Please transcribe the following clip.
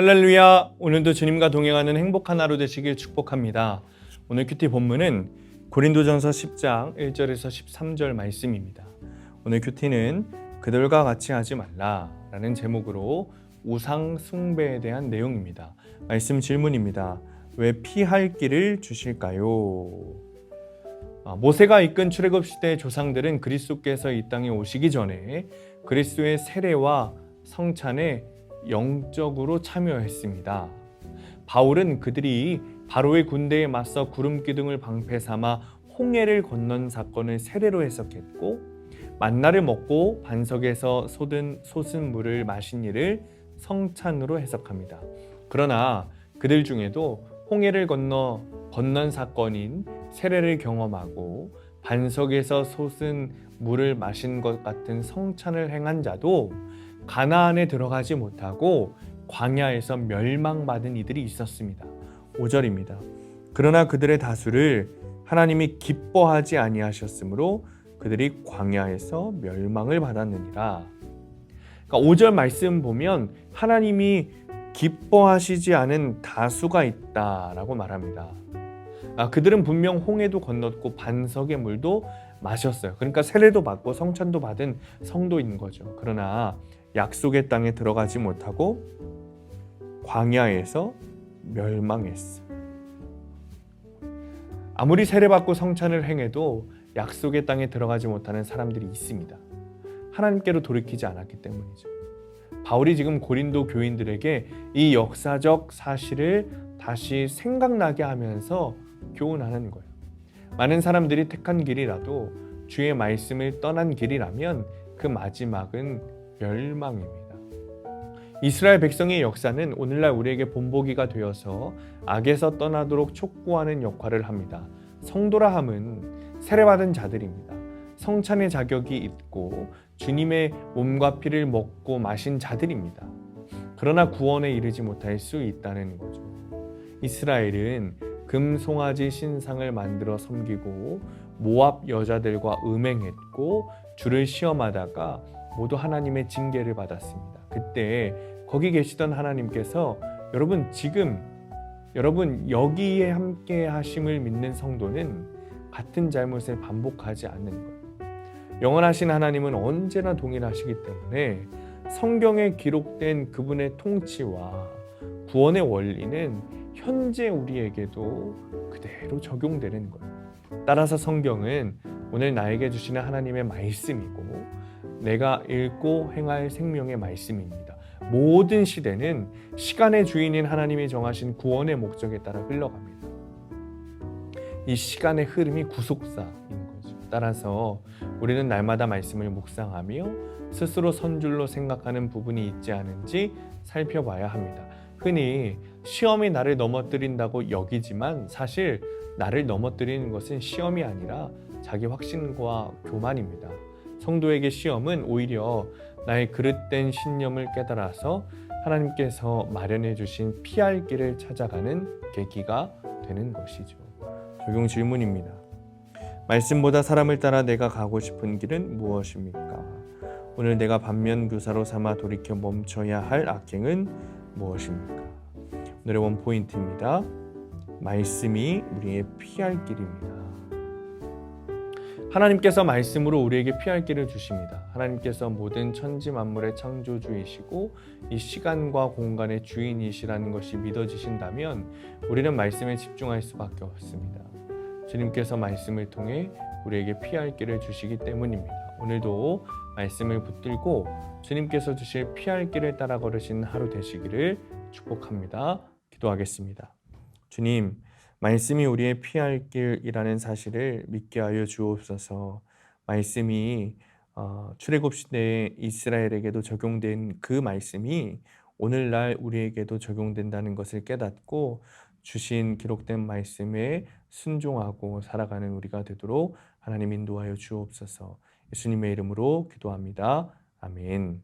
할렐루야! 오늘도 주님과 동행하는 행복한 하루 되시길 축복합니다. 오늘 큐티 본문은 고린도전서 10장 1절에서 13절 말씀입니다. 오늘 큐티는 그들과 같이 하지 말라 라는 제목으로 우상 숭배에 대한 내용입니다. 말씀 질문입니다. 왜 피할 길을 주실까요? 모세가 이끈 출애굽 시대의 조상들은 그리스도께서 이 땅에 오시기 전에 그리스도의 세례와 성찬에 영적으로 참여했습니다. 바울은 그들이 바로의 군대에 맞서 구름기둥을 방패 삼아 홍해를 건넌 사건을 세례로 해석했고, 만나를 먹고 반석에서 솟은 물을 마신 일을 성찬으로 해석합니다. 그러나 그들 중에도 홍해를 건넌 사건인 세례를 경험하고 반석에서 솟은 물을 마신 것 같은 성찬을 행한 자도 가나안에 들어가지 못하고 광야에서 멸망받은 이들이 있었습니다. 5절입니다. 그러나 그들의 다수를 하나님이 기뻐하지 아니하셨으므로 그들이 광야에서 멸망을 받았느니라. 그러니까 5절 말씀 보면 하나님이 기뻐하시지 않은 다수가 있다라고 말합니다. 그들은 분명 홍해도 건넜고 반석의 물도 마셨어요. 그러니까 세례도 받고 성찬도 받은 성도인 거죠. 그러나 약속의 땅에 들어가지 못하고 광야에서 멸망했어요. 아무리 세례받고 성찬을 행해도 약속의 땅에 들어가지 못하는 사람들이 있습니다. 하나님께로 돌이키지 않았기 때문이죠. 바울이 지금 고린도 교인들에게 이 역사적 사실을 다시 생각나게 하면서 교훈하는 거예요. 많은 사람들이 택한 길이라도 주의 말씀을 떠난 길이라면 그 마지막은 멸망입니다. 이스라엘 백성의 역사는 오늘날 우리에게 본보기가 되어서 악에서 떠나도록 촉구하는 역할을 합니다. 성도라 함은 세례받은 자들입니다. 성찬의 자격이 있고 주님의 몸과 피를 먹고 마신 자들입니다. 그러나 구원에 이르지 못할 수 있다는 거죠. 이스라엘은 금송아지 신상을 만들어 섬기고 모압 여자들과 음행했고 주를 시험하다가 모두 하나님의 징계를 받았습니다. 그때 거기 계시던 하나님께서 여러분 여기에 함께 하심을 믿는 성도는 같은 잘못을 반복하지 않는 거예요. 영원하신 하나님은 언제나 동일하시기 때문에 성경에 기록된 그분의 통치와 구원의 원리는 현재 우리에게도 그대로 적용되는 거예요. 따라서 성경은 오늘 나에게 주시는 하나님의 말씀이고 내가 읽고 행할 생명의 말씀입니다. 모든 시대는 시간의 주인인 하나님이 정하신 구원의 목적에 따라 흘러갑니다. 이 시간의 흐름이 구속사인 거죠. 따라서 우리는 날마다 말씀을 묵상하며 스스로 선줄로 생각하는 부분이 있지 않은지 살펴봐야 합니다. 흔히 시험이 나를 넘어뜨린다고 여기지만 사실 나를 넘어뜨리는 것은 시험이 아니라 자기 확신과 교만입니다. 성도에게 시험은 오히려 나의 그릇된 신념을 깨달아서 하나님께서 마련해 주신 피할 길을 찾아가는 계기가 되는 것이죠. 적용 질문입니다. 말씀보다 사람을 따라 내가 가고 싶은 길은 무엇입니까? 오늘 내가 반면교사로 삼아 돌이켜 멈춰야 할 악행은 무엇입니까? 오늘의 원포인트입니다. 말씀이 우리의 피할 길입니다. 하나님께서 말씀으로 우리에게 피할 길을 주십니다. 하나님께서 모든 천지 만물의 창조주이시고 이 시간과 공간의 주인이시라는 것이 믿어지신다면 우리는 말씀에 집중할 수밖에 없습니다. 주님께서 말씀을 통해 우리에게 피할 길을 주시기 때문입니다. 오늘도 말씀을 붙들고 주님께서 주실 피할 길을 따라 걸으신 하루 되시기를 축복합니다. 기도하겠습니다. 주님, 말씀이 우리의 피할 길이라는 사실을 믿게 하여 주옵소서. 말씀이 출애굽 시대에 이스라엘에게도 적용된 그 말씀이 오늘날 우리에게도 적용된다는 것을 깨닫고 주신 기록된 말씀에 순종하고 살아가는 우리가 되도록 하나님 인도하여 주옵소서. 예수님의 이름으로 기도합니다. 아멘.